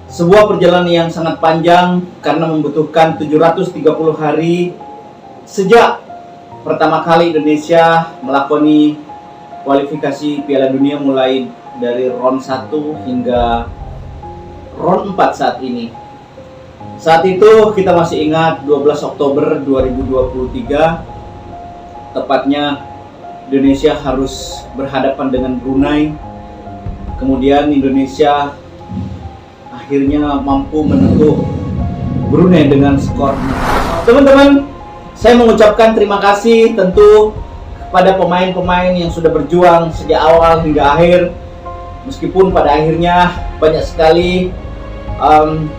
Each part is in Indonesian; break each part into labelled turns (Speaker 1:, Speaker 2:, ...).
Speaker 1: Sebuah perjalanan yang sangat panjang karena membutuhkan 730 hari sejak pertama kali Indonesia melakoni kualifikasi Piala Dunia mulai dari round 1 hingga round 4 saat ini. Saat itu kita masih ingat 12 Oktober 2023, tepatnya Indonesia harus berhadapan dengan Brunei. Kemudian Indonesia akhirnya mampu menekuk Brunei dengan skor. Teman-teman, saya mengucapkan terima kasih tentu kepada pemain-pemain yang sudah berjuang sejak awal hingga akhir. Meskipun pada akhirnya banyak sekali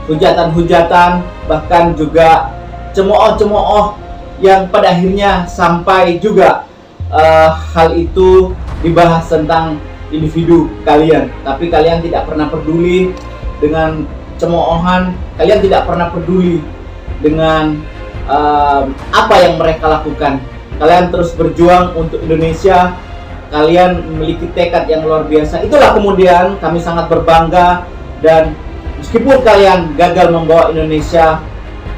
Speaker 1: hujatan-hujatan, bahkan juga cemooh-cemooh yang pada akhirnya sampai juga hal itu dibahas tentang individu kalian. Tapi kalian tidak pernah peduli dengan cemoohan, kalian tidak pernah peduli dengan apa yang mereka lakukan. Kalian terus berjuang untuk Indonesia, kalian memiliki tekad yang luar biasa. Itulah kemudian kami sangat berbangga, dan meskipun kalian gagal membawa Indonesia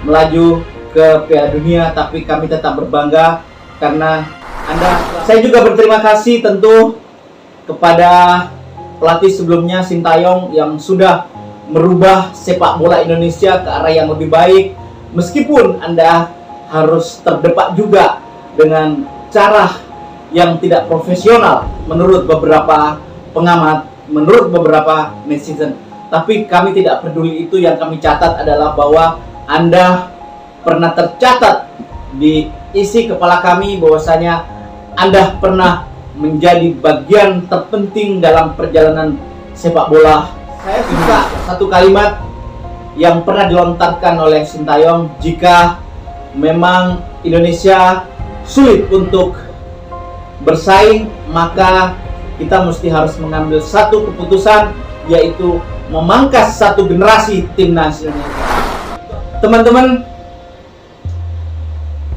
Speaker 1: melaju ke Piala Dunia, tapi kami tetap berbangga karena Anda. Saya juga berterima kasih tentu kepada pelatih sebelumnya, Sintayong, yang sudah merubah sepak bola Indonesia ke arah yang lebih baik. Meskipun Anda harus terdepak juga dengan cara yang tidak profesional menurut beberapa pengamat, menurut beberapa netizen. Tapi kami tidak peduli itu. Yang kami catat adalah bahwa Anda pernah tercatat di isi kepala kami bahwasanya Anda pernah menjadi bagian terpenting dalam perjalanan sepak bola. Saya suka satu kalimat yang pernah dilontarkan oleh Sintayong, jika memang Indonesia sulit untuk bersaing, maka kita mesti harus mengambil satu keputusan, yaitu memangkas satu generasi timnas Indonesia. Teman-teman,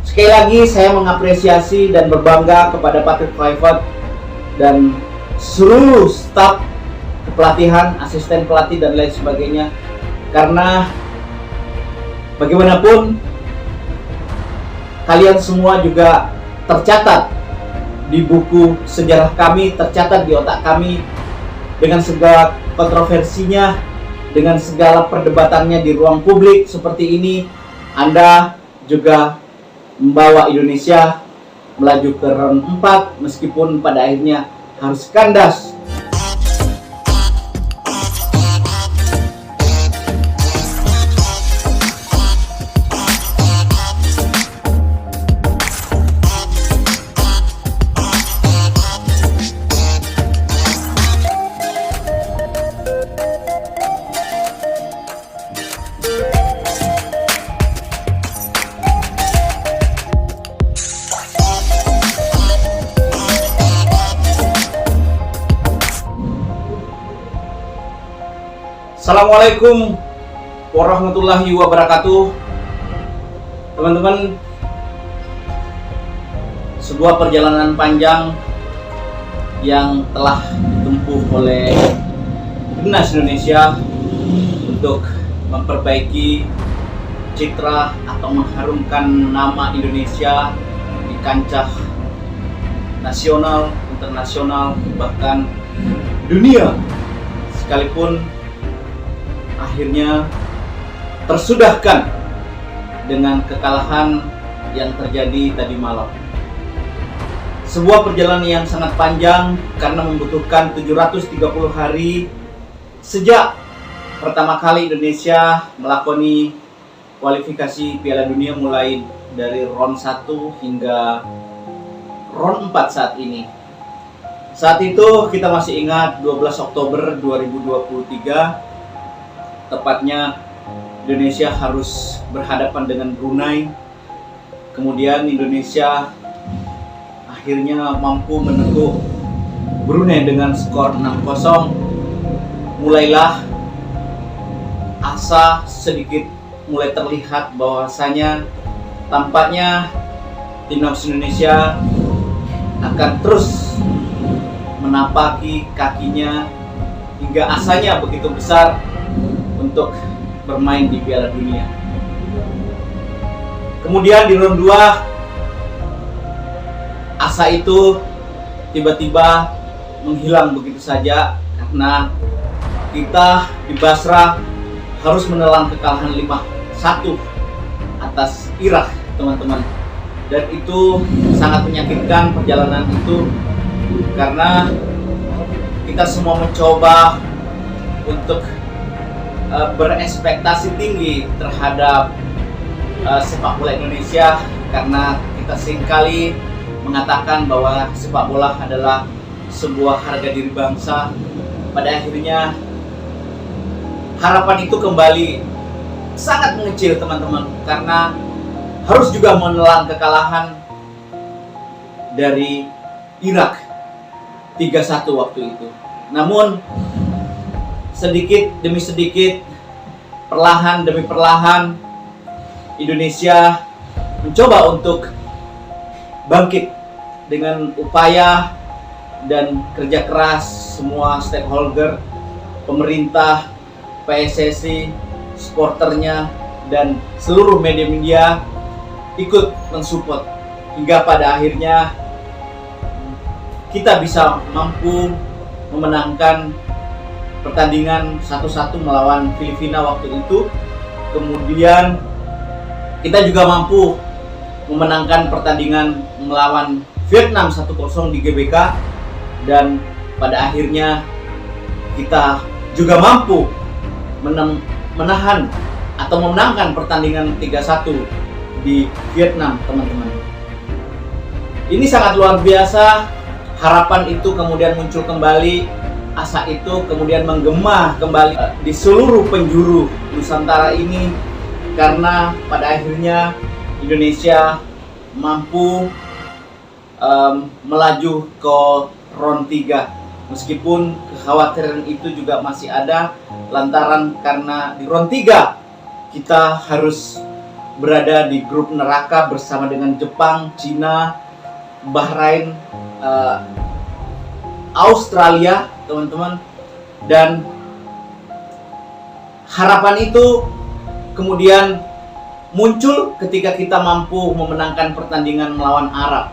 Speaker 1: sekali lagi saya mengapresiasi dan berbangga kepada Patrick Kluivert dan seluruh staf pelatihan, asisten pelatih dan lain sebagainya, karena bagaimanapun kalian semua juga tercatat di buku sejarah kami, tercatat di otak kami dengan segala kontroversinya, dengan segala perdebatannya di ruang publik seperti ini. Anda juga membawa Indonesia melaju ke round 4 meskipun pada akhirnya harus kandas. Assalamualaikum warahmatullahi wabarakatuh. Teman-teman, sebuah perjalanan panjang yang telah ditempuh oleh timnas Indonesia untuk memperbaiki citra atau mengharumkan nama Indonesia di kancah nasional, internasional, bahkan dunia, sekalipun akhirnya tersudahkan dengan kekalahan yang terjadi tadi malam. Sebuah perjalanan yang sangat panjang karena membutuhkan 730 hari sejak pertama kali Indonesia melakoni kualifikasi Piala Dunia mulai dari round 1 hingga round 4 saat ini. Saat itu kita masih ingat 12 Oktober 2023, tepatnya Indonesia harus berhadapan dengan Brunei. Kemudian Indonesia akhirnya mampu menekuk Brunei dengan skor 6-0. Mulailah asa sedikit mulai terlihat bahwasanya tampaknya timnas Indonesia akan terus menapaki kakinya hingga asanya begitu besar untuk bermain di Piala Dunia. Kemudian di round 2 asa itu tiba-tiba menghilang begitu saja karena kita di Basra harus menelan kekalahan 5-1 atas Irak, teman-teman. Dan itu sangat menyakitkan perjalanan itu karena kita semua mencoba untuk berekspektasi tinggi terhadap sepak bola Indonesia karena kita seringkali mengatakan bahwa sepak bola adalah sebuah harga diri bangsa. Pada akhirnya harapan itu kembali sangat mengecil, teman-teman, karena harus juga menelan kekalahan dari Irak 3-1 waktu itu. Namun sedikit demi sedikit, perlahan demi perlahan, Indonesia mencoba untuk bangkit dengan upaya dan kerja keras semua stakeholder, pemerintah, PSSI, supporternya, dan seluruh media-media ikut mensupport hingga pada akhirnya kita bisa mampu memenangkan pertandingan 1-1 melawan Filipina waktu itu. Kemudian kita juga mampu memenangkan pertandingan melawan Vietnam 1-0 di GBK, dan pada akhirnya kita juga mampu menahan atau memenangkan pertandingan 3-1 di Vietnam, teman-teman. Ini sangat luar biasa. Harapan itu kemudian muncul kembali, asa itu kemudian menggema kembali di seluruh penjuru Nusantara ini karena pada akhirnya Indonesia mampu melaju ke round 3. Meskipun kekhawatiran itu juga masih ada lantaran karena di round 3 kita harus berada di grup neraka bersama dengan Jepang, Cina, Bahrain, Australia, teman-teman. Dan harapan itu kemudian muncul ketika kita mampu memenangkan pertandingan melawan Arab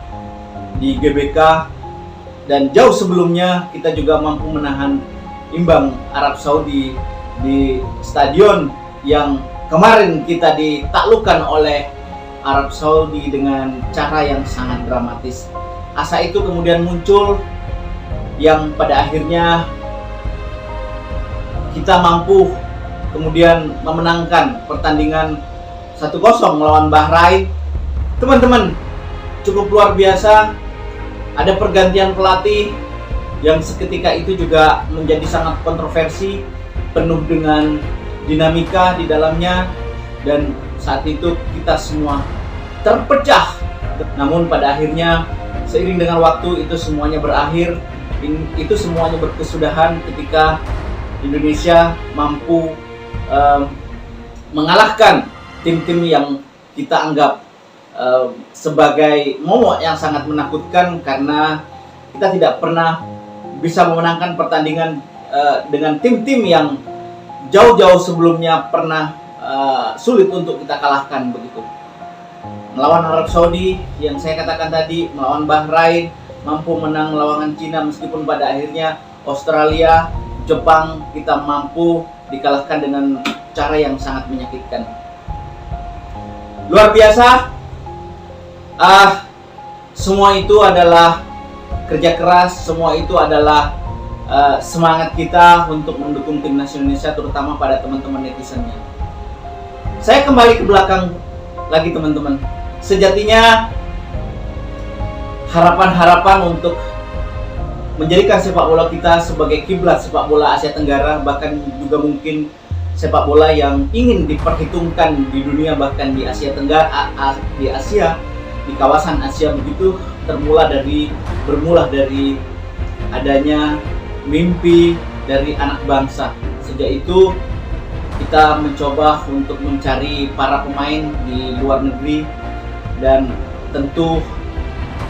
Speaker 1: di GBK, dan jauh sebelumnya kita juga mampu menahan imbang Arab Saudi di stadion yang kemarin kita ditaklukkan oleh Arab Saudi dengan cara yang sangat dramatis. Asa itu kemudian muncul yang pada akhirnya kita mampu kemudian memenangkan pertandingan 1-0 melawan Bahrain. Teman-teman, cukup luar biasa. Ada pergantian pelatih yang seketika itu juga menjadi sangat kontroversi, penuh dengan dinamika di dalamnya, dan saat itu kita semua terpecah. Namun pada akhirnya seiring dengan waktu itu semuanya berakhir. Itu semuanya berkesudahan ketika Indonesia mampu mengalahkan tim-tim yang kita anggap sebagai momok yang sangat menakutkan karena kita tidak pernah bisa memenangkan pertandingan dengan tim-tim yang jauh-jauh sebelumnya pernah sulit untuk kita kalahkan begitu. Melawan Arab Saudi yang saya katakan tadi, melawan Bahrain, mampu menang melawan Cina meskipun pada akhirnya Australia, Jepang kita mampu dikalahkan dengan cara yang sangat menyakitkan. Luar biasa. Semua itu adalah kerja keras, semua itu adalah semangat kita untuk mendukung timnas Indonesia, terutama pada teman-teman netizennya. Saya kembali ke belakang lagi, teman-teman. Sejatinya harapan-harapan untuk menjadikan sepak bola kita sebagai kiblat sepak bola Asia Tenggara, bahkan juga mungkin sepak bola yang ingin diperhitungkan di dunia, bahkan di Asia Tenggara, di Asia, di kawasan Asia begitu, bermula dari adanya mimpi dari anak bangsa. Sejak itu kita mencoba untuk mencari para pemain di luar negeri, dan tentu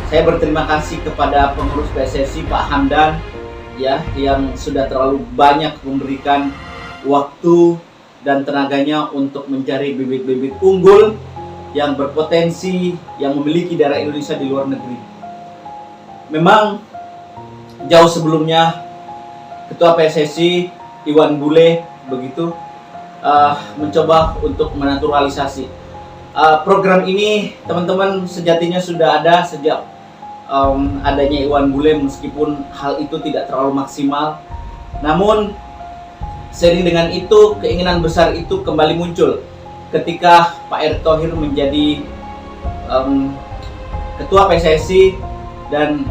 Speaker 1: saya berterima kasih kepada pengurus PSSI Pak Hamdan ya, yang sudah terlalu banyak memberikan waktu dan tenaganya untuk mencari bibit-bibit unggul yang berpotensi, yang memiliki darah Indonesia di luar negeri. Memang jauh sebelumnya Ketua PSSI Iwan Bule begitu mencoba untuk menaturalisasi program ini. Teman-teman, sejatinya sudah ada sejak adanya Iwan Bule, meskipun hal itu tidak terlalu maksimal. Namun seiring dengan itu, keinginan besar itu kembali muncul ketika Pak Erick Thohir menjadi Ketua PSSI, dan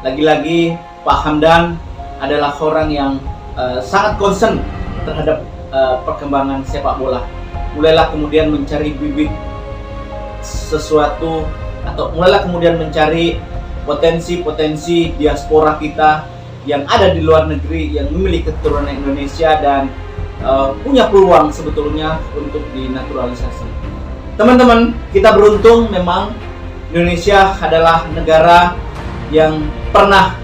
Speaker 1: lagi-lagi Pak Hamdan adalah orang yang sangat concern terhadap perkembangan sepak bola. Mulailah kemudian mencari bibit sesuatu, atau mulailah kemudian mencari potensi-potensi diaspora kita yang ada di luar negeri yang memiliki keturunan Indonesia dan punya peluang sebetulnya untuk dinaturalisasi. Teman-teman, kita beruntung memang Indonesia adalah negara yang pernah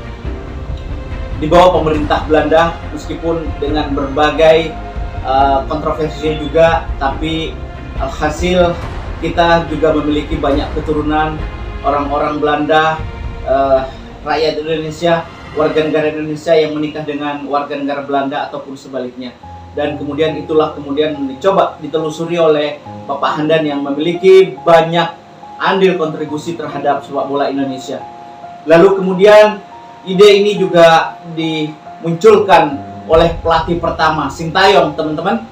Speaker 1: di bawah pemerintah Belanda, meskipun dengan berbagai kontroversi juga, tapi alhasil kita juga memiliki banyak keturunan orang-orang Belanda, rakyat Indonesia, warga negara Indonesia yang menikah dengan warga negara Belanda ataupun sebaliknya. Dan kemudian itulah kemudian dicoba ditelusuri oleh Bapak Hamdan yang memiliki banyak andil kontribusi terhadap sepak bola Indonesia. Lalu kemudian ide ini juga dimunculkan oleh pelatih pertama Sintayong, teman-teman,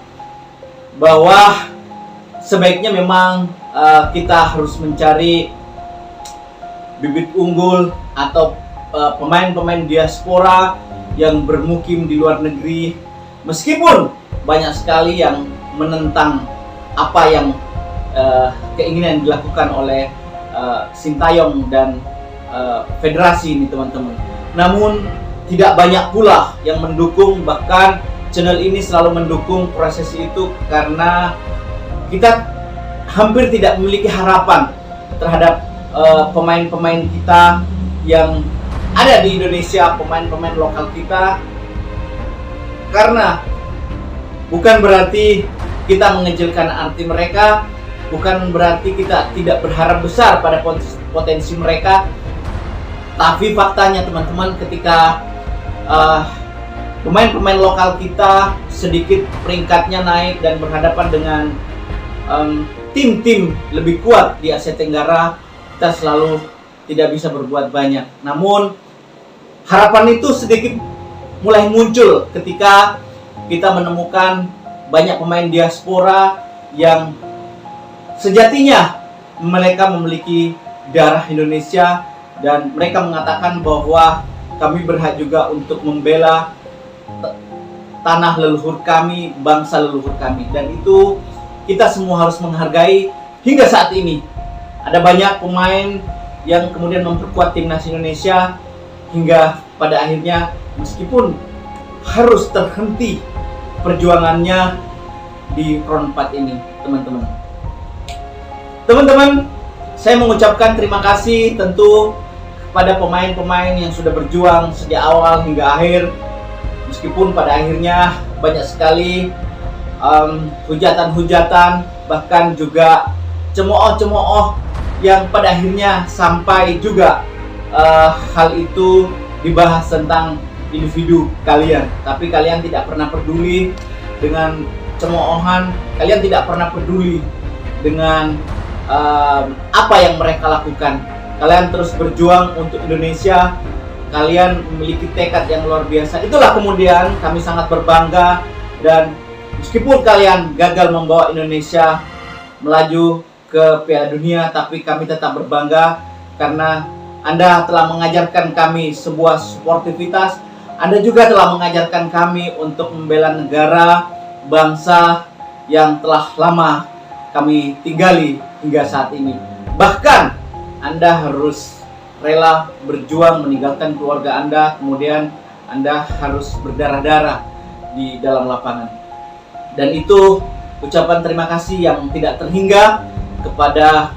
Speaker 1: bahwa sebaiknya memang kita harus mencari bibit unggul atau pemain-pemain diaspora yang bermukim di luar negeri, meskipun banyak sekali yang menentang apa yang keinginan dilakukan oleh Sintayong dan federasi ini, teman-teman. Namun tidak banyak pula yang mendukung, bahkan channel ini selalu mendukung proses itu karena kita hampir tidak memiliki harapan terhadap pemain-pemain kita yang ada di Indonesia, pemain-pemain lokal kita, karena bukan berarti kita mengecilkan arti mereka, bukan berarti kita tidak berharap besar pada potensi mereka, tapi faktanya teman-teman, ketika pemain-pemain lokal kita sedikit peringkatnya naik dan berhadapan dengan tim-tim lebih kuat di Asia Tenggara, kita selalu tidak bisa berbuat banyak. Namun harapan itu sedikit mulai muncul ketika kita menemukan banyak pemain diaspora yang sejatinya mereka memiliki darah Indonesia, dan mereka mengatakan bahwa kami berhak juga untuk membela tanah leluhur kami, bangsa leluhur kami, dan itu kita semua harus menghargai. Hingga saat ini ada banyak pemain yang kemudian memperkuat timnas Indonesia, hingga pada akhirnya meskipun harus terhenti perjuangannya di front 4 ini, teman-teman. Teman-teman, saya mengucapkan terima kasih tentu kepada pemain-pemain yang sudah berjuang sejak awal hingga akhir, meskipun pada akhirnya banyak sekali hujatan-hujatan, bahkan juga cemooh-cemooh yang pada akhirnya sampai juga hal itu dibahas tentang individu kalian, tapi kalian tidak pernah peduli dengan cemoohan, kalian tidak pernah peduli dengan apa yang mereka lakukan. Kalian terus berjuang untuk Indonesia, kalian memiliki tekad yang luar biasa. Itulah kemudian kami sangat berbangga, dan meskipun kalian gagal membawa Indonesia melaju ke Piala Dunia, tapi kami tetap berbangga karena Anda telah mengajarkan kami sebuah sportivitas. Anda juga telah mengajarkan kami untuk membela negara, bangsa yang telah lama kami tinggali hingga saat ini. Bahkan Anda harus rela berjuang meninggalkan keluarga Anda, kemudian Anda harus berdarah-darah di dalam lapangan. Dan itu ucapan terima kasih yang tidak terhingga kepada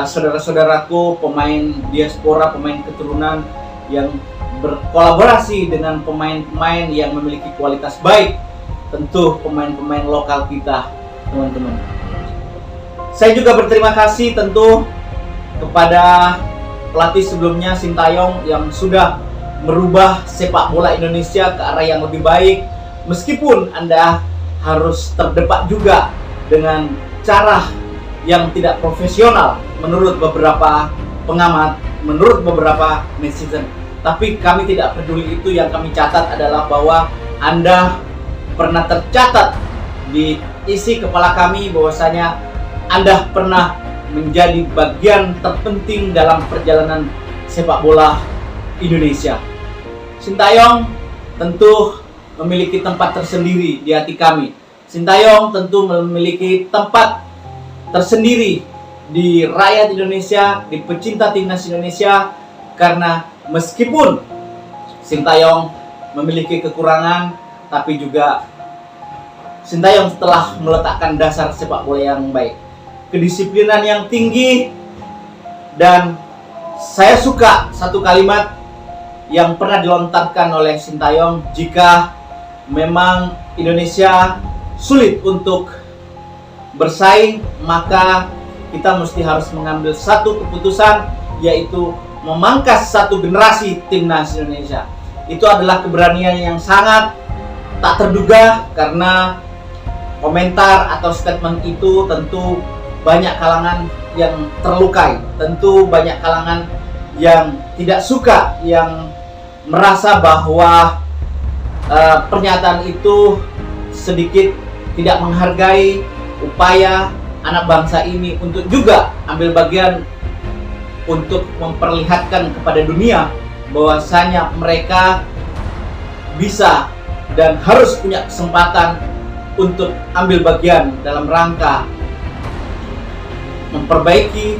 Speaker 1: saudara-saudaraku pemain diaspora, pemain keturunan yang berkolaborasi dengan pemain-pemain yang memiliki kualitas baik tentu pemain-pemain lokal kita, teman-teman. Saya juga berterima kasih tentu kepada pelatih sebelumnya Sintayong yang sudah merubah sepak bola Indonesia ke arah yang lebih baik, meskipun Anda harus terdepak juga dengan cara yang tidak profesional menurut beberapa pengamat, menurut beberapa netizen. Tapi kami tidak peduli itu, yang kami catat adalah bahwa Anda pernah tercatat di isi kepala kami bahwasanya Anda pernah menjadi bagian terpenting dalam perjalanan sepak bola Indonesia. Sintayong tentu memiliki tempat tersendiri di hati kami. Sintayong tentu memiliki tempat tersendiri di rakyat Indonesia, di pecinta timnas Indonesia, karena meskipun Sintayong memiliki kekurangan, tapi juga Sintayong telah meletakkan dasar sepak bola yang baik, kedisiplinan yang tinggi. Dan saya suka satu kalimat yang pernah dilontarkan oleh Sintayong, jika memang Indonesia sulit untuk bersaing, maka kita mesti harus mengambil satu keputusan, yaitu memangkas satu generasi timnas Indonesia. Itu adalah keberanian yang sangat tak terduga, karena komentar atau statement itu tentu banyak kalangan yang terlukai, tentu banyak kalangan yang tidak suka, yang merasa bahwa pernyataan itu sedikit tidak menghargai upaya anak bangsa ini untuk juga ambil bagian untuk memperlihatkan kepada dunia bahwasanya mereka bisa dan harus punya kesempatan untuk ambil bagian dalam rangka memperbaiki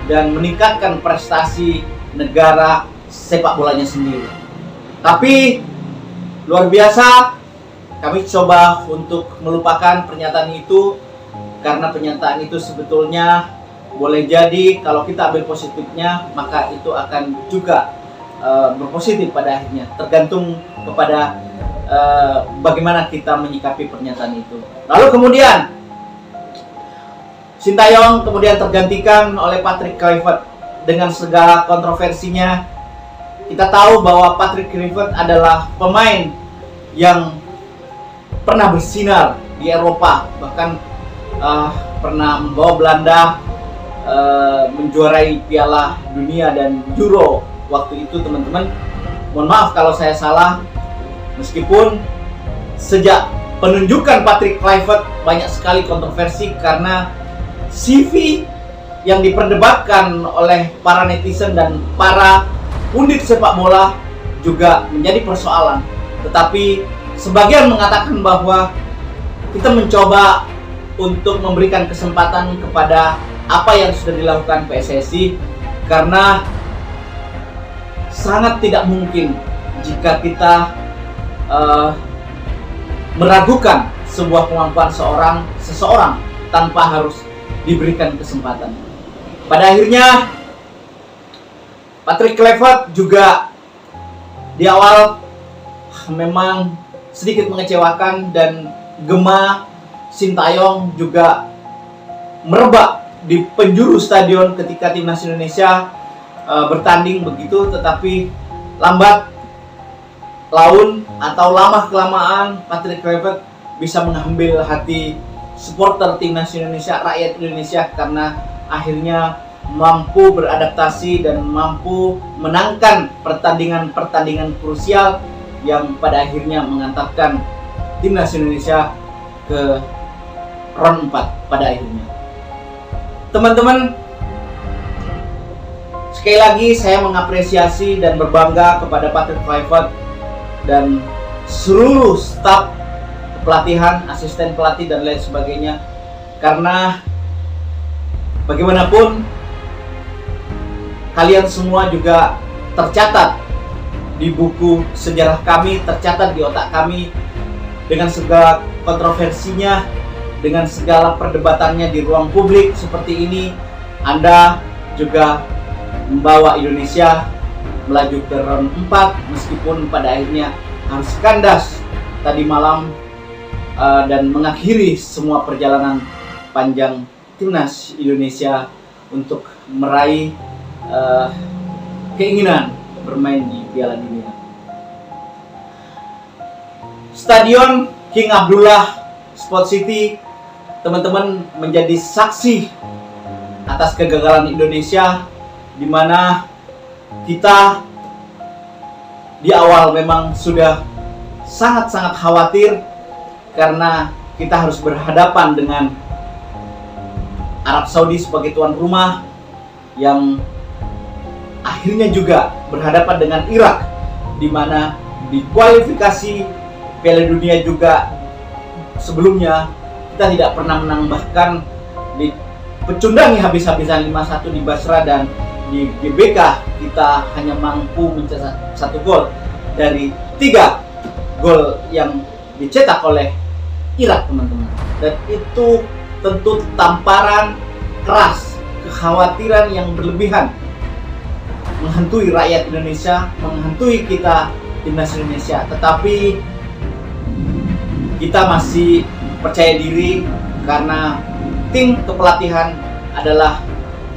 Speaker 1: dan meningkatkan prestasi negara sepak bolanya sendiri. Tapi luar biasa, kami coba untuk melupakan pernyataan itu, karena pernyataan itu sebetulnya boleh jadi kalau kita ambil positifnya, maka itu akan juga berpositif pada akhirnya, tergantung kepada bagaimana kita menyikapi pernyataan itu. Lalu kemudian Sintayong kemudian tergantikan oleh Patrick Kluivert dengan segala kontroversinya. Kita tahu bahwa Patrick Kluivert adalah pemain yang pernah bersinar di Eropa, bahkan pernah membawa Belanda menjuarai Piala Dunia dan Euro waktu itu, teman-teman. Mohon maaf kalau saya salah, meskipun sejak penunjukan Patrick Kluivert banyak sekali kontroversi, karena CV yang diperdebatkan oleh para netizen dan para pundit sepak bola juga menjadi persoalan. Tetapi sebagian mengatakan bahwa kita mencoba untuk memberikan kesempatan kepada apa yang sudah dilakukan PSSI, karena sangat tidak mungkin jika kita meragukan sebuah kemampuan seseorang tanpa harus diberikan kesempatan. Pada akhirnya Patrick Kluivert juga di awal memang sedikit mengecewakan, dan gema Sintayong juga merebak di penjuru stadion ketika timnas Indonesia bertanding begitu. Tetapi lambat laun atau lama kelamaan Patrick Kluivert bisa mengambil hati supporter timnas Indonesia, rakyat Indonesia, karena akhirnya mampu beradaptasi dan mampu menangkan pertandingan krusial yang pada akhirnya mengantarkan timnas Indonesia ke round 4 pada akhirnya. Teman-teman, sekali lagi saya mengapresiasi dan berbangga kepada Patrick Kluivert dan seluruh staf pelatihan, asisten pelatih dan lain sebagainya, karena bagaimanapun kalian semua juga tercatat di buku sejarah kami, tercatat di otak kami dengan segala kontroversinya, dengan segala perdebatannya di ruang publik seperti ini. Anda juga membawa Indonesia melaju ke round 4, meskipun pada akhirnya harus kandas tadi malam dan mengakhiri semua perjalanan panjang timnas Indonesia untuk meraih keinginan bermain di Piala Dunia. Stadion King Abdullah Sport City, teman-teman, menjadi saksi atas kegagalan Indonesia, di mana kita di awal memang sudah sangat-sangat khawatir karena kita harus berhadapan dengan Arab Saudi sebagai tuan rumah, yang akhirnya juga berhadapan dengan Irak, di mana di kualifikasi Piala Dunia juga sebelumnya kita tidak pernah menang, bahkan dipecundangi habis-habisan 5-1 di Basra, dan di GBK kita hanya mampu mencetak 1 gol dari 3 gol yang dicetak oleh Irak, teman-teman. Dan itu tentu tamparan keras, kekhawatiran yang berlebihan menghantui rakyat Indonesia, menghantui kita timnas Indonesia. Tetapi kita masih percaya diri karena tim kepelatihan adalah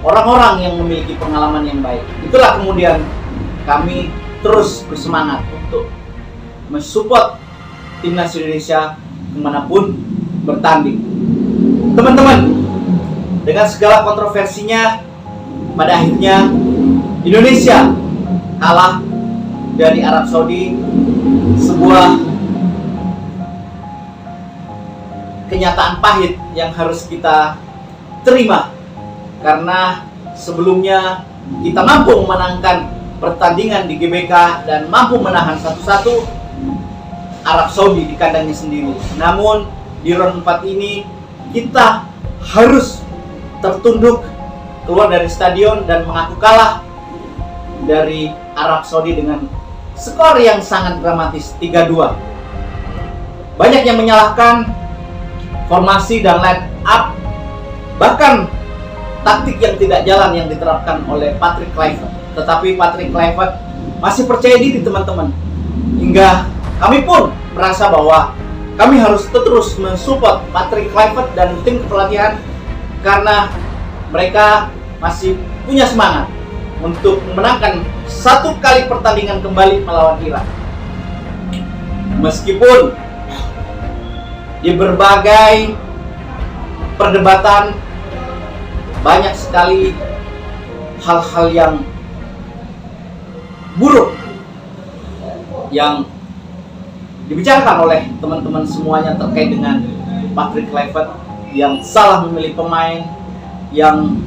Speaker 1: orang-orang yang memiliki pengalaman yang baik. Itulah kemudian kami terus bersemangat untuk mensupport timnas Indonesia kemanapun bertanding. Teman-teman, dengan segala kontroversinya, pada akhirnya Indonesia kalah dari Arab Saudi, sebuah kenyataan pahit yang harus kita terima, karena sebelumnya kita mampu memenangkan pertandingan di GBK dan mampu menahan 1-1 Arab Saudi di kandangnya sendiri. Namun di round 4 ini kita harus tertunduk, keluar dari stadion dan mengaku kalah dari Arab Saudi dengan skor yang sangat dramatis, 3-2. Banyak yang menyalahkan formasi dan line up, bahkan taktik yang tidak jalan yang diterapkan oleh Patrick Kluivert. Tetapi Patrick Kluivert masih percaya diri, teman-teman, hingga kami pun merasa bahwa kami harus terus mensupport Patrick Kluivert dan tim kepelatihan, karena mereka masih punya semangat untuk memenangkan 1 kali pertandingan kembali melawan Irak. Meskipun di berbagai perdebatan banyak sekali hal-hal yang buruk yang dibicarakan oleh teman-teman semuanya terkait dengan Patrick Kluivert, yang salah memilih pemain, yang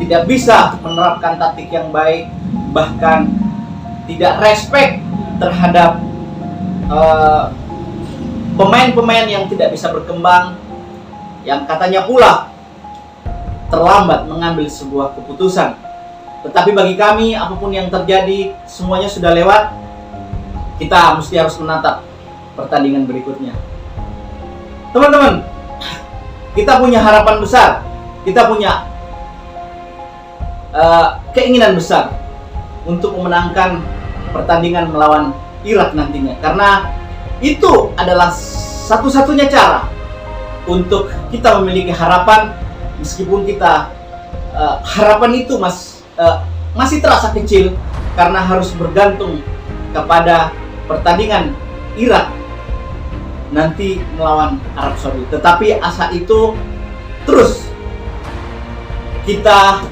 Speaker 1: tidak bisa menerapkan taktik yang baik, bahkan tidak respect terhadap pemain-pemain yang tidak bisa berkembang, yang katanya pula terlambat mengambil sebuah keputusan. Tetapi bagi kami, apapun yang terjadi, semuanya sudah lewat. Kita mesti harus menatap pertandingan berikutnya. Teman-teman, kita punya harapan besar, kita punya keinginan besar untuk memenangkan pertandingan melawan Irak nantinya, karena itu adalah satu-satunya cara untuk kita memiliki harapan. Meskipun kita harapan itu masih terasa kecil, karena harus bergantung kepada pertandingan Irak nanti melawan Arab Saudi. Tetapi asa itu terus kita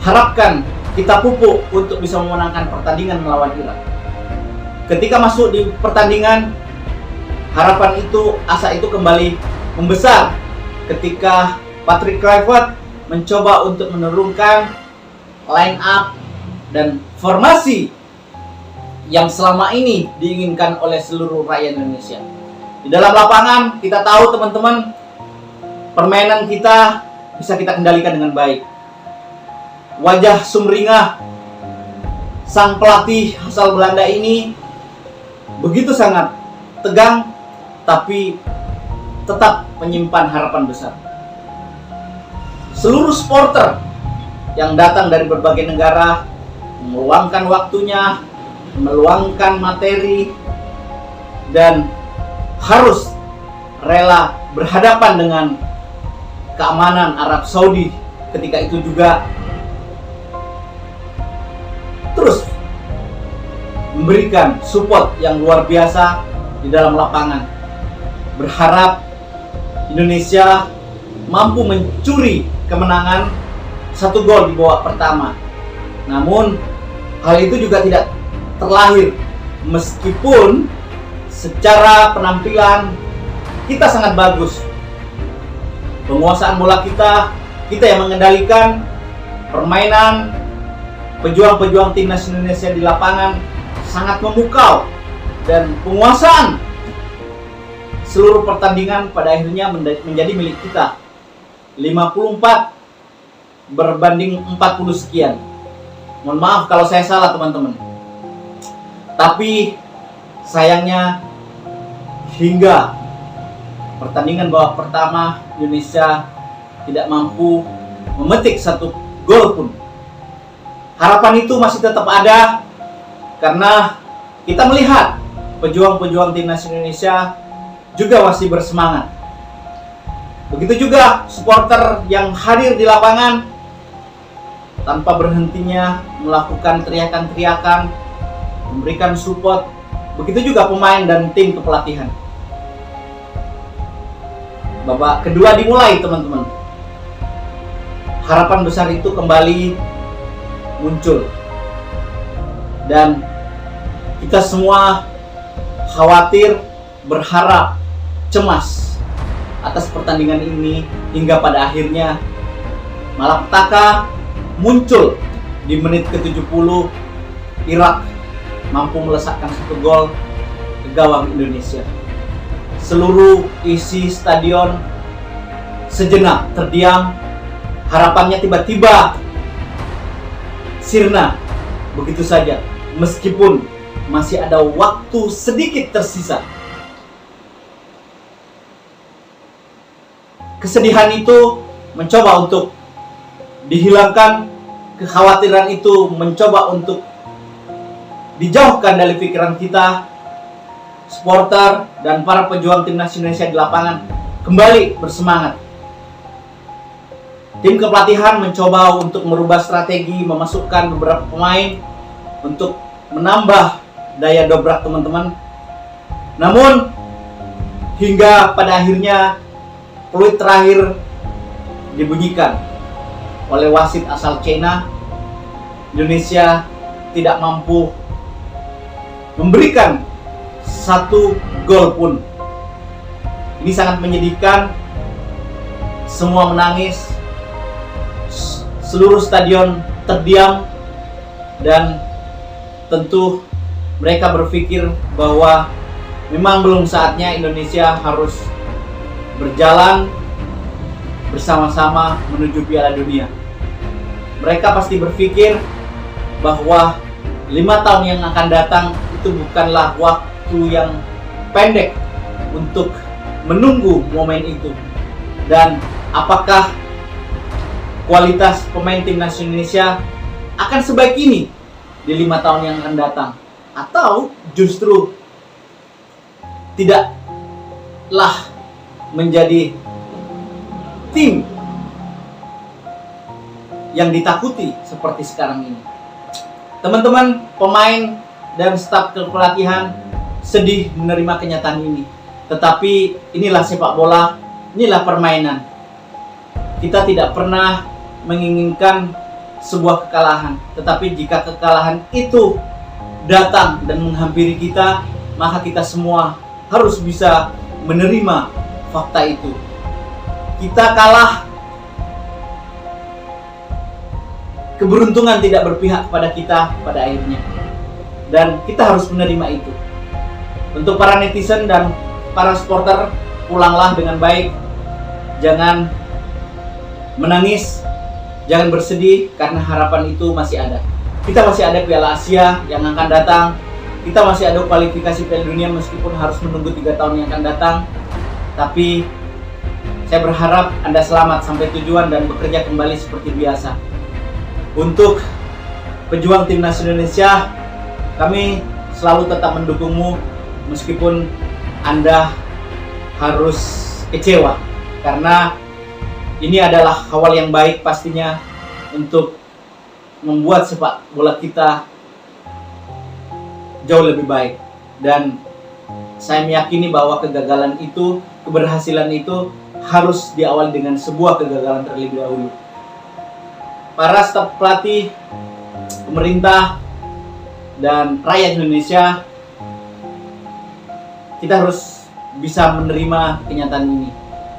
Speaker 1: harapkan, kita pupuk untuk bisa memenangkan pertandingan melawan Irak. Ketika masuk di pertandingan, harapan itu, asa itu kembali membesar ketika Patrick Kluivert mencoba untuk menurunkan line up dan formasi yang selama ini diinginkan oleh seluruh rakyat Indonesia. Di dalam lapangan kita tahu, teman-teman, permainan kita bisa kita kendalikan dengan baik. Wajah sumringah sang pelatih asal Belanda ini begitu sangat tegang, tapi tetap menyimpan harapan besar. Seluruh supporter yang datang dari berbagai negara meluangkan waktunya, meluangkan materi, dan harus rela berhadapan dengan keamanan Arab Saudi ketika itu juga terus memberikan support yang luar biasa di dalam lapangan. Berharap Indonesia mampu mencuri kemenangan 1 gol di babak pertama. Namun hal itu juga tidak terlahir meskipun secara penampilan kita sangat bagus. Penguasaan bola kita yang mengendalikan permainan. Pejuang-pejuang timnas Indonesia di lapangan sangat memukau, dan penguasaan seluruh pertandingan pada akhirnya menjadi milik kita. 54 berbanding 40 sekian. Mohon maaf kalau saya salah teman-teman. Tapi sayangnya hingga pertandingan babak pertama Indonesia tidak mampu memetik 1 gol pun. Harapan itu masih tetap ada karena kita melihat pejuang-pejuang timnas Indonesia juga masih bersemangat. Begitu juga supporter yang hadir di lapangan tanpa berhentinya melakukan teriakan-teriakan, memberikan support. Begitu juga pemain dan tim kepelatihan. Babak kedua dimulai teman-teman. Harapan besar itu kembali muncul, dan kita semua khawatir, berharap, cemas atas pertandingan ini hingga pada akhirnya malapetaka muncul di menit ke-70. Irak mampu melesatkan 1 gol ke gawang Indonesia. Seluruh isi stadion sejenak terdiam. Harapannya tiba-tiba sirna begitu saja, meskipun masih ada waktu sedikit tersisa. Kesedihan itu mencoba untuk dihilangkan, kekhawatiran itu mencoba untuk dijauhkan dari pikiran kita. Supporter dan para pejuang timnas Indonesia di lapangan kembali bersemangat. Tim kepelatihan mencoba untuk merubah strategi, memasukkan beberapa pemain untuk menambah daya dobrak teman-teman. Namun hingga pada akhirnya peluit terakhir dibunyikan oleh wasit asal China. Indonesia tidak mampu memberikan 1 gol pun. Ini sangat menyedihkan. Semua menangis. Seluruh stadion terdiam, dan tentu mereka berpikir bahwa memang belum saatnya Indonesia harus berjalan bersama-sama menuju Piala Dunia. Mereka pasti berpikir bahwa 5 tahun yang akan datang itu bukanlah waktu yang pendek untuk menunggu momen itu. Dan apakah kualitas pemain timnas Indonesia akan sebaik ini di 5 tahun yang akan datang? Atau justru tidaklah menjadi tim yang ditakuti seperti sekarang ini? Teman-teman, pemain dan staf kepelatihan sedih menerima kenyataan ini. Tetapi inilah sepak bola, inilah permainan. Kita tidak pernah menginginkan sebuah kekalahan, tetapi jika kekalahan itu datang dan menghampiri kita, maka kita semua harus bisa menerima fakta itu. Kita kalah, keberuntungan tidak berpihak kepada kita pada akhirnya, dan kita harus menerima itu. Untuk para netizen dan para supporter, pulanglah dengan baik. Jangan menangis, jangan bersedih, karena harapan itu masih ada. Kita masih ada Piala Asia yang akan datang. Kita masih ada kualifikasi Piala Dunia meskipun harus menunggu 3 tahun yang akan datang. Tapi saya berharap Anda selamat sampai tujuan dan bekerja kembali seperti biasa. Untuk pejuang timnas Indonesia, kami selalu tetap mendukungmu meskipun Anda harus kecewa, karena ini adalah awal yang baik pastinya untuk membuat sepak bola kita jauh lebih baik. Dan saya meyakini bahwa kegagalan itu, keberhasilan itu harus diawali dengan sebuah kegagalan terlebih dahulu. Para staf pelatih, pemerintah, dan rakyat Indonesia, kita harus bisa menerima kenyataan ini.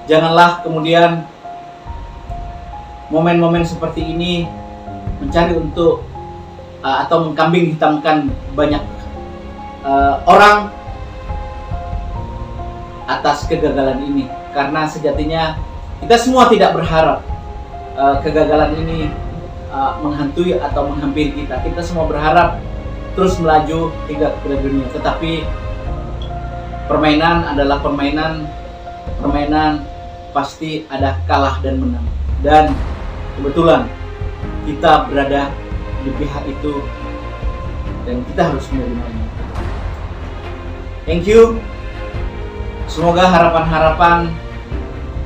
Speaker 1: Janganlah kemudian momen-momen seperti ini mencari untuk atau mengkambing hitamkan banyak orang atas kegagalan ini, karena sejatinya kita semua tidak berharap kegagalan ini menghantui atau menghampiri kita. Kita semua berharap terus melaju hingga ke dunia, tetapi permainan adalah permainan pasti ada kalah dan menang, dan kebetulan kita berada di pihak itu dan kita harus menerimanya. Thank you. Semoga harapan-harapan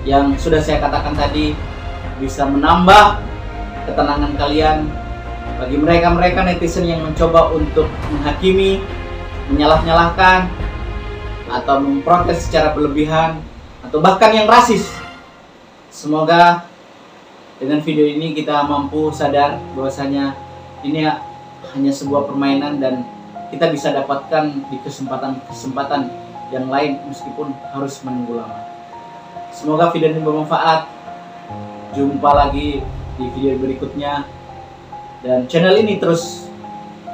Speaker 1: yang sudah saya katakan tadi bisa menambah ketenangan kalian. Bagi mereka-mereka netizen yang mencoba untuk menghakimi, menyalah-nyalahkan, atau memprotes secara berlebihan, atau bahkan yang rasis, semoga dengan video ini kita mampu sadar bahwasanya ini hanya sebuah permainan dan kita bisa dapatkan di kesempatan-kesempatan yang lain meskipun harus menunggu lama. Semoga video ini bermanfaat. Jumpa lagi di video berikutnya, dan channel ini terus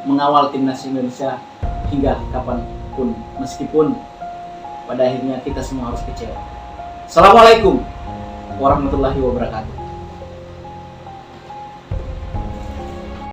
Speaker 1: mengawal timnas Indonesia hingga kapanpun, meskipun pada akhirnya kita semua harus kecewa. Assalamualaikum warahmatullahi wabarakatuh.